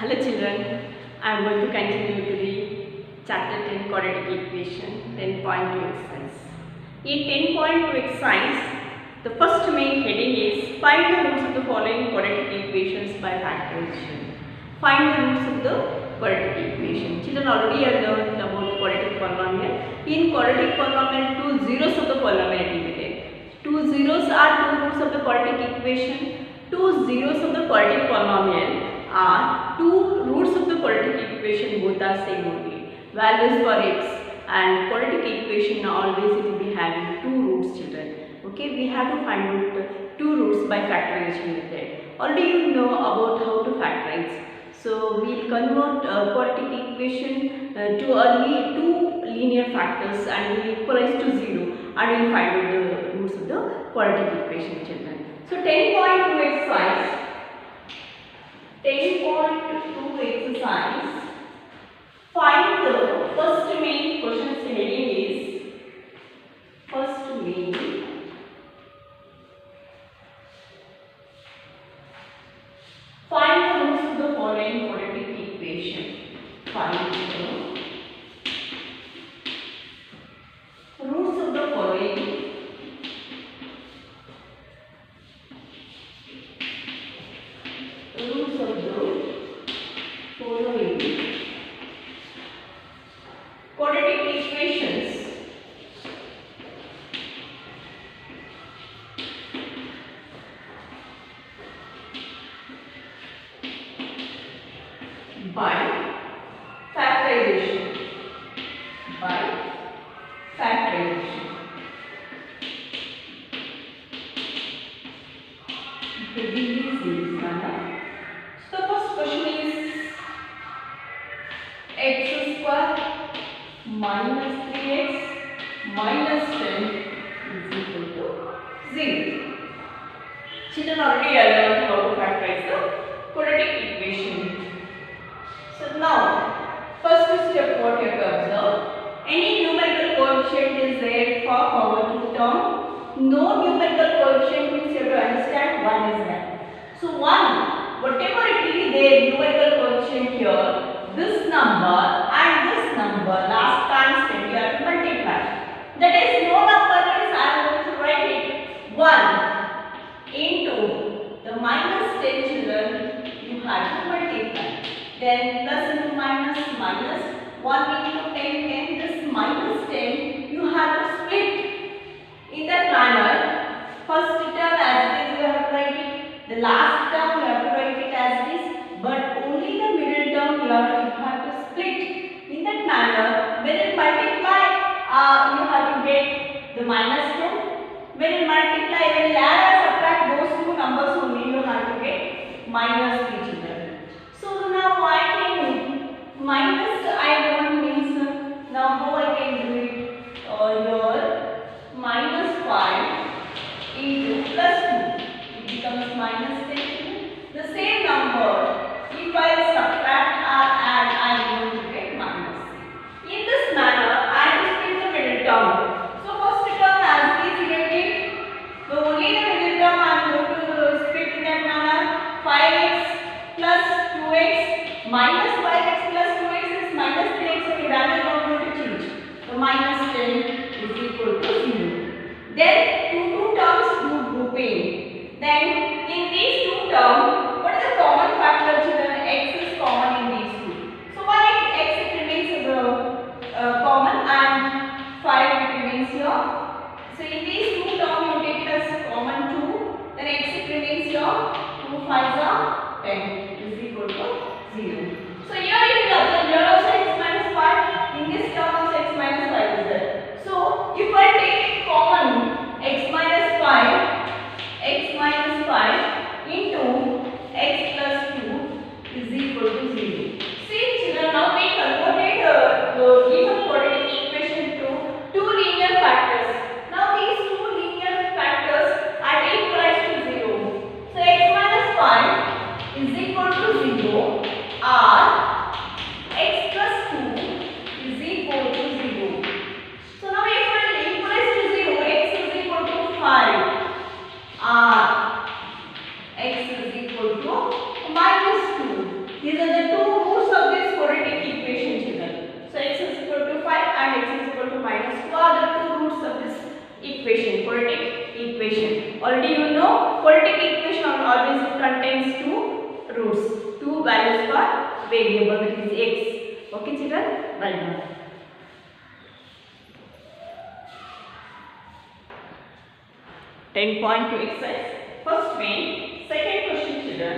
Hello children, I am going to continue to the chapter 10 quadratic equation 10.2 exercise. In 10.2 exercise, the first main heading is find the roots of the following quadratic equations by factorization. Find the roots of the quadratic equation. Children already have learned about quadratic polynomial. In quadratic polynomial, two zeros of the polynomial divided. Two zeros are two roots of the quadratic equation. Two zeros of the quadratic polynomial are two roots of the quadratic equation, both are same only. Values for x and quadratic equation always it will be having two roots, children. Okay, we have to find out two roots by factorization method. Already you know about how to factorize. So we will convert quadratic equation to only two linear factors and we will equalize to 0 and we will find out the roots of the quadratic equation, children. So 10.2 exercise. 10.2 exercise. Find the first main question's heading is first main find the roots of the following quadratic equation. Find the roots of the following quadratic equations by factorization. By factorization. So the first question is x square minus 3x minus 10 is equal to 0. Children already learned how to factorize the quadratic equation. So now, first step what you have to observe, any numerical coefficient is there for power 2 term. No numerical coefficient means you have to understand 1 is there. So 1, whatever it will be there, numerical coefficient here, this number and this number, last constant, you have to multiply. That is, no number means I am going to write it 1 into the minus 10, children, you have to multiply. Then plus into minus, minus 1 into 10, this minus 10, you have to split in that manner. First term as it is, you have to write it. The last term, you have to write it as it is. But only the middle term you have to split in that manner. When you multiply, you have to get the minus 10. When you multiply, when you add or subtract those two numbers only, you have to get minus 3, children. So now I can minus I1 means now how I can do it? Here minus 5 into plus 2. It becomes minus 10. The same number, if I subtract or add, I am going to get minus 3. In this manner, I am split the middle term. So first term as it is related, the only the middle term I am going to split in that manner. 5x plus 2x minus 5x plus 2x is minus 3x. So the value is not going to change. So minus 10 is equal to 0. Then two terms do grouping. Then in these two terms, what is the common factor, children? X is common in these two. So one x it remains common and 5 it remains here. So in these two terms you take it as common 2. Then x it remains here. 2 5s are 10 is equal to 0. So here if you observe, here also x minus 5. In this term also x minus 5 is there. So if I take common x minus 5 into x plus 2 is equal to 0. See children, now we converted the given quadratic equation to two linear factors. Now these two linear factors are equalized to 0. So x minus 5 is equal to 0 or contains two roots, two values for variable, that is x. Okay children, write down. (10.2) exercise. First main, second question children.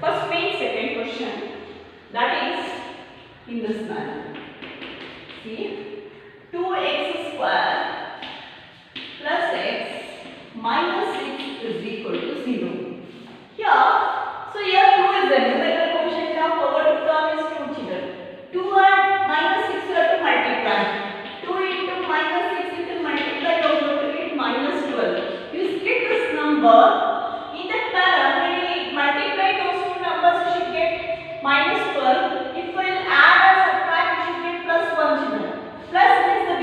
First main, second question. That is in this manner. See, 2x square plus x minus 6 is equal to 0. Here, so here 2 is the numerical quotient of power to term is 2 children. 2 and minus 6 you have to multiply. 2 into minus 6 you can multiply, you are going to get minus 12. You split this number in that manner. When you multiply those two numbers, you should get minus 12. If we will add or subtract, you should get plus 1 children. Plus means the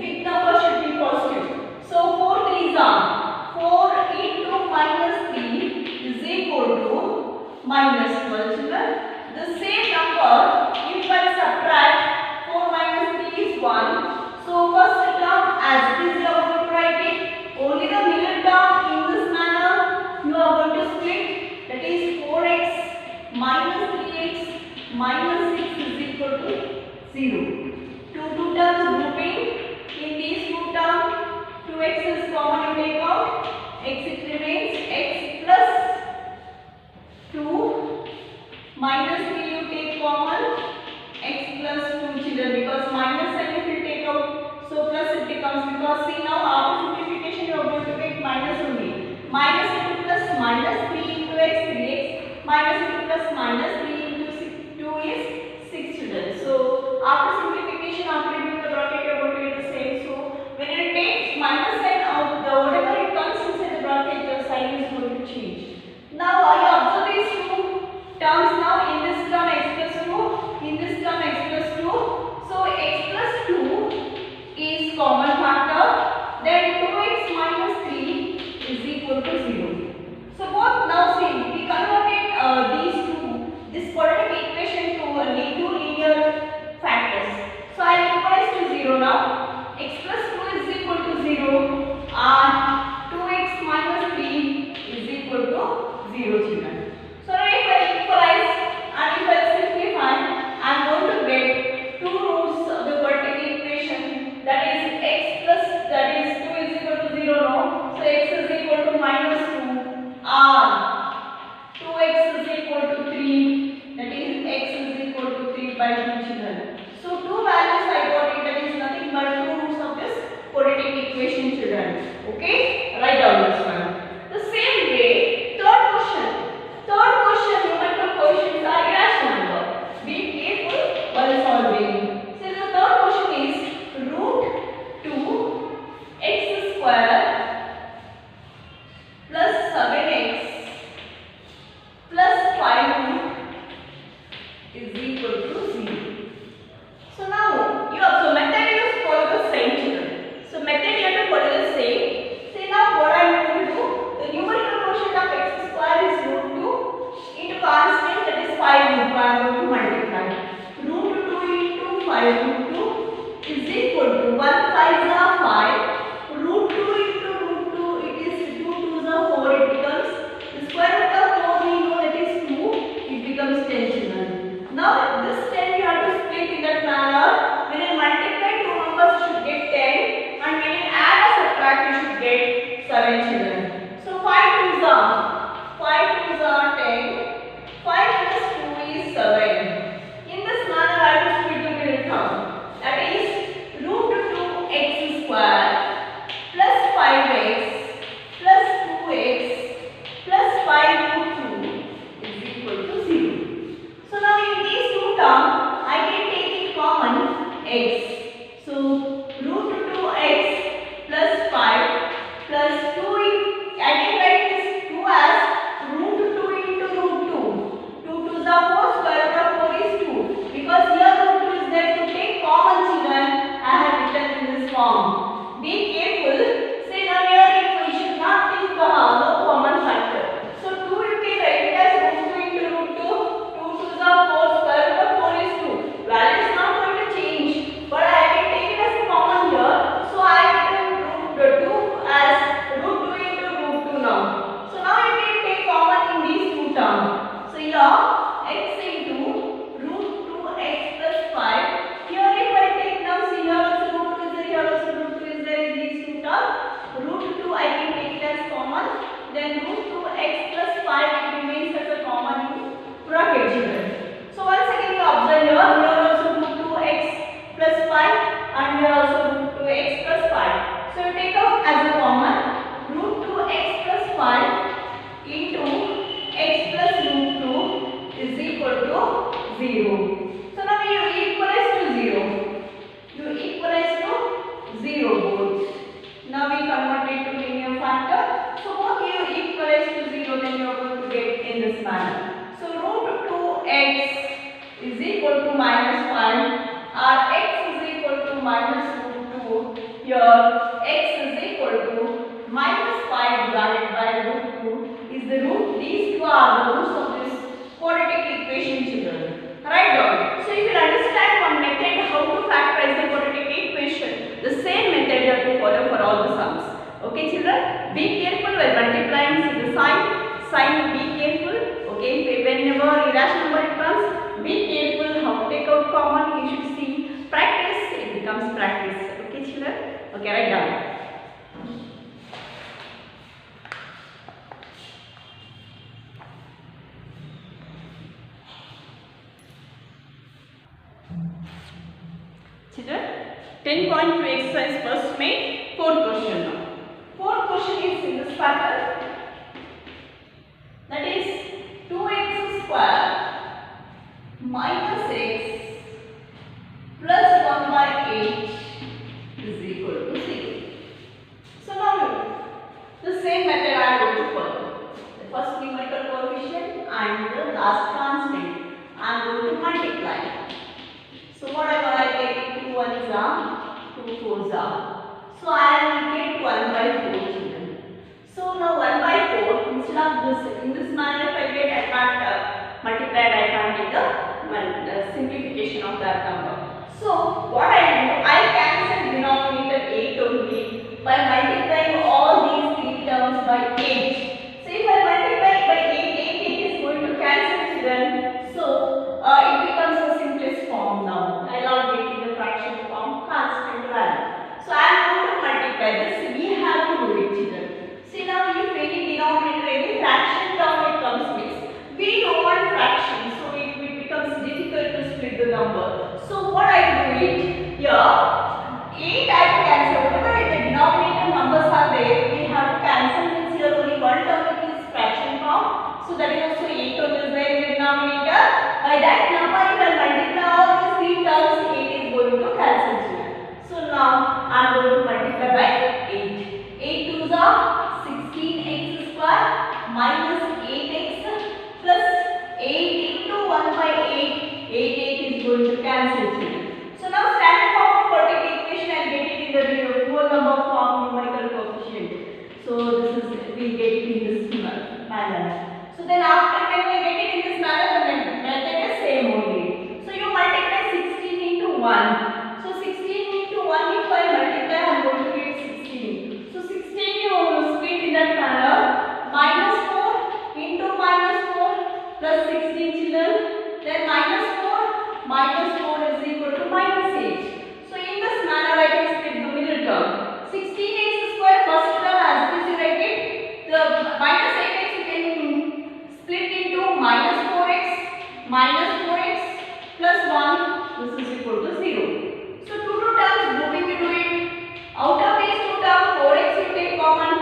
big number should be positive. So 4 3s are 4 into minus 3 is equal to minus 12 children. The same number, if I subtract 4 minus 3 is 1. So first term as it is you are going to write it. Only the middle term in this manner you are going to split. That is 4x minus 3x minus 6 is equal to 0. Two terms grouping. In these two terms, 2x is common, you take out. X it remains x plus 2 minus 3 you take common, x plus 2 children, because minus sign if you take out, so plus it becomes, because see now after simplification you are going to get minus only. Minus into plus minus 3 into x 3x, minus into plus minus 3 into 2 is 6 children. So after simplification, after removing the bracket, you are going to get the same. So when you take minus sign out, whatever it comes inside the bracket, the sign is going to change. Now you observe these two terms. Now in this term x plus 2, in this term x plus 2. So x plus 2 is common factor. Then 2x minus 3 is equal to 0. So both now see we converted this quadratic equation to two linear factors. So I equalize to 0 now. X plus 2 is equal to 0 and 2x minus 3 is equal to 0 children. So now if I equalize and if I simplify, I am going to get two roots of the quadratic equation, that is x plus, that is 2 is equal to 0 now. So x is equal to minus 2 and 2x is equal to 3, that is x is equal to 3 by 2 children. So two values I got it, that is nothing but two roots of this quadratic equation children. Okay, write down this one. The same way, third question numerical quotients are irrational number. Be careful while solving. So the third question is root 2x square plus 7x plus 5 is equal to 0. So now you observe method is follow the same children. So method you have to follow the same. See now what I am going to do. The numerical quotient of x square is root 2 into constant, that is 5 root 2. I am going to multiply. Root 2 into 5 root 2 is equal to 1 5s are 5. Root 2 into root 2, it is 2 2s are 4. It becomes the square root of 4. We know that is 2. It becomes 10 children. Now this 10 you have to split in that manner. When you multiply two numbers, you should get 10, and when you add or subtract, you should get 7 children. So 5 2s are 10. 5 plus 2 is 7. In this manner, I have to split the middle term. That is root 2x 0. So now you equalize to 0. You equalize to 0 both. Now we convert it to linear factor. So both you equalize to 0, then you are going to get in this manner. So root 2x is equal to minus 5. Our x is equal to minus root 2. Here x is equal to minus 5 divided by root 2 is the root. These two are the roots of this quadratic equation, children. Write down. So if you understand one method how to factorize the quadratic equation, the same method you have to follow for all the sums. Okay, children? Be careful while multiplying. See the sign, be careful. Okay, whenever irrational number it comes, be careful how to take out common. You should see practice. It becomes practice. Okay, children? Okay, write down. Children, 10.2 exercise first made. Fourth question now. Fourth question is in this pattern. That is 2x square minus x plus 1 by 8 is equal to 0. So now the same method I am going to follow. The first numerical coefficient and the last constant I am going to multiply. So whatever I take, 2 1s are, 2 4s are. So I will get 1 by 4, children. So now 1 by 4, instead of this, in this manner if I get, I can't multiply, I can't get the simplification of that number. So what I do, I cancel denominator 8 only by multiplying all these three terms by 8. So if I multiply it by 8 is going to cancel, children. So it becomes the simplest form now. I love getting the fraction form, constant value. So I am going to multiply this. We have to do it, children. See now, if any denominator, any fraction term it comes with, we don't want fraction, so it becomes difficult to split the number. So what I do it here, 8 I cancel. Whatever the denominator numbers are there, we have to cancel. Means here only one term is fraction form. So that is also 8 term is there in the denominator. By that number, if I multiply all these three terms, 8 is going to cancel here. So now I am going to multiply by 8. 8 2s are 16x square minus 8x plus 8 into 1 by 8. 8 is going to cancel here. So now standard form of quadratic equation, I will get it in the whole number form, numerical coefficient. So this is, we get it in this manner. So then after when we get it in this manner, the method is same only. So you multiply 16 into 1. So 16 into 1, if I multiply, I am going to get 16. So 16 you split in that manner. Minus 4 into minus 4 plus 16, children. Then minus 4. Minus 4 is equal to minus 8. So in this manner, I can split the middle term. 16x square first term as it is you write it. The minus 8x you can split into minus 4x plus 1. This is equal to 0. So two terms grouping you do it. Out of these two terms, 4x you take common.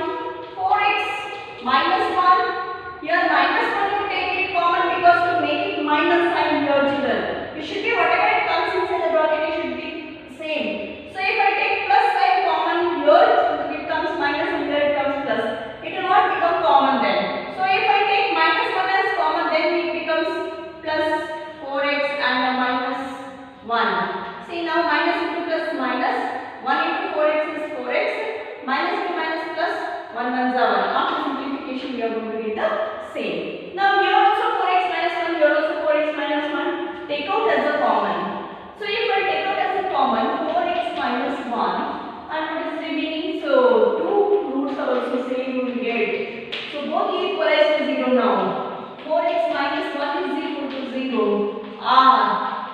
4x minus 1. Here minus 1 you take it common because to make it minus sign here, children. It should be whatever it comes inside the bracket, it should be same. So if I take plus sign common here, it comes minus and here it comes plus. It will not become common then. So if I take minus 1 as common, then it becomes plus 4x and minus 1. See now minus into plus minus. 1 into 4x is 4x. Minus into minus plus 1 ones are 1. After simplification, we are going to get the same. Now here also 4x minus 1, here also 4x minus 1. Take out as a common. So if I take out as a common 4x minus 1 and what is remaining? So two roots are also same you will get. So both equalize to 0 now. 4x minus 1 is equal to 0.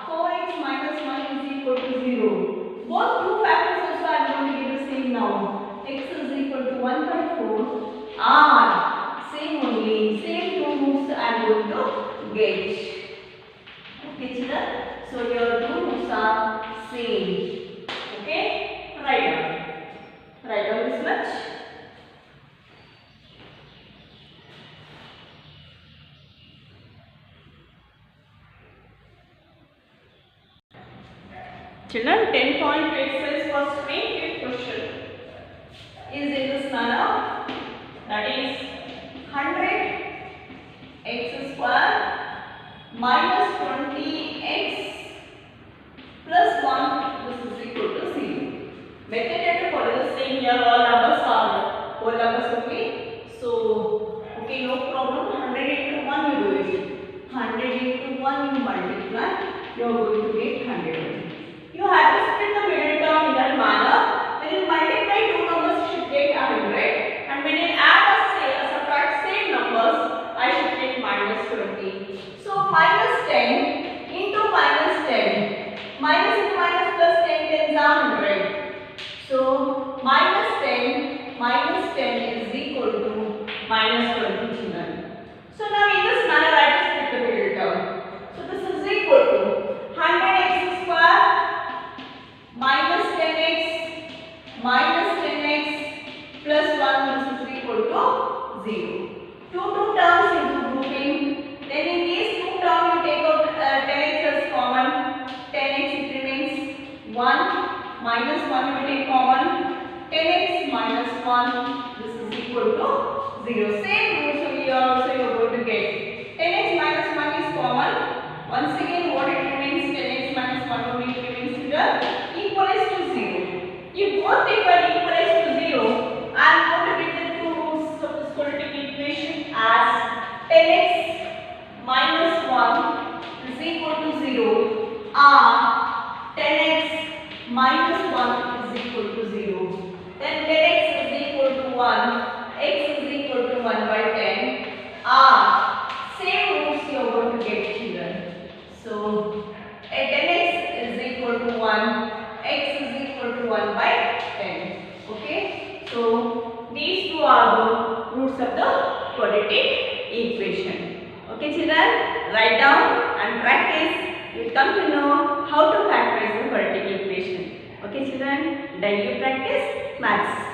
4x minus 1 is equal to 0. Both two factors also I am going to get the same now. X is equal to 1 by 4. Same only. Same two roots I am going to get. Okay, children. So your two roots are same. Okay? Write down. Write down this much. Children, 10.2 exercise first main fifth question is in this manner, that is 100 x square minus 20x plus 1, this is equal to 0. Method that to follow the same here, all numbers are whole numbers only. So, okay, no problem. 100 into 1 you do it. 100 into 1 you multiply, you are going to get 100. You have to split the middle term in that manner. When you multiply two numbers, you should get 100. And when you add or subtract same numbers, I should get minus 20. So, minus 10 into minus 10. Minus into minus plus 10 tens are 100. So, minus 10 is equal to minus 20 children. So, now in this manner I have to split the middle term. So, this is equal to 100x square minus 10x plus 1, this is equal to 0. Two terms into grouping. Then in these two terms you take out 10x as common. 10x it remains 1. Minus 1 you take common. 10x minus 1, this is equal to 0. Same rule, so here also you are going to get 10x minus 1 is common. Once again what it remains, 10x minus 1 only remains here, equals to 0. If both equal equals to 0, I am going to get the two roots of this quadratic equation as 10x minus 1 is equal to 0 or 10x minus 1 is equal to 0. Then 10x is equal to 1, x is equal to 1 by 10 are same roots you are going to get children. So 10x is equal to 1, x is equal to 1 by 10. Okay. So these two are the roots of the quadratic equation. Okay children, write down and practice. You will come to know how to factorize the quadratic equation. Okay children, daily practice maths.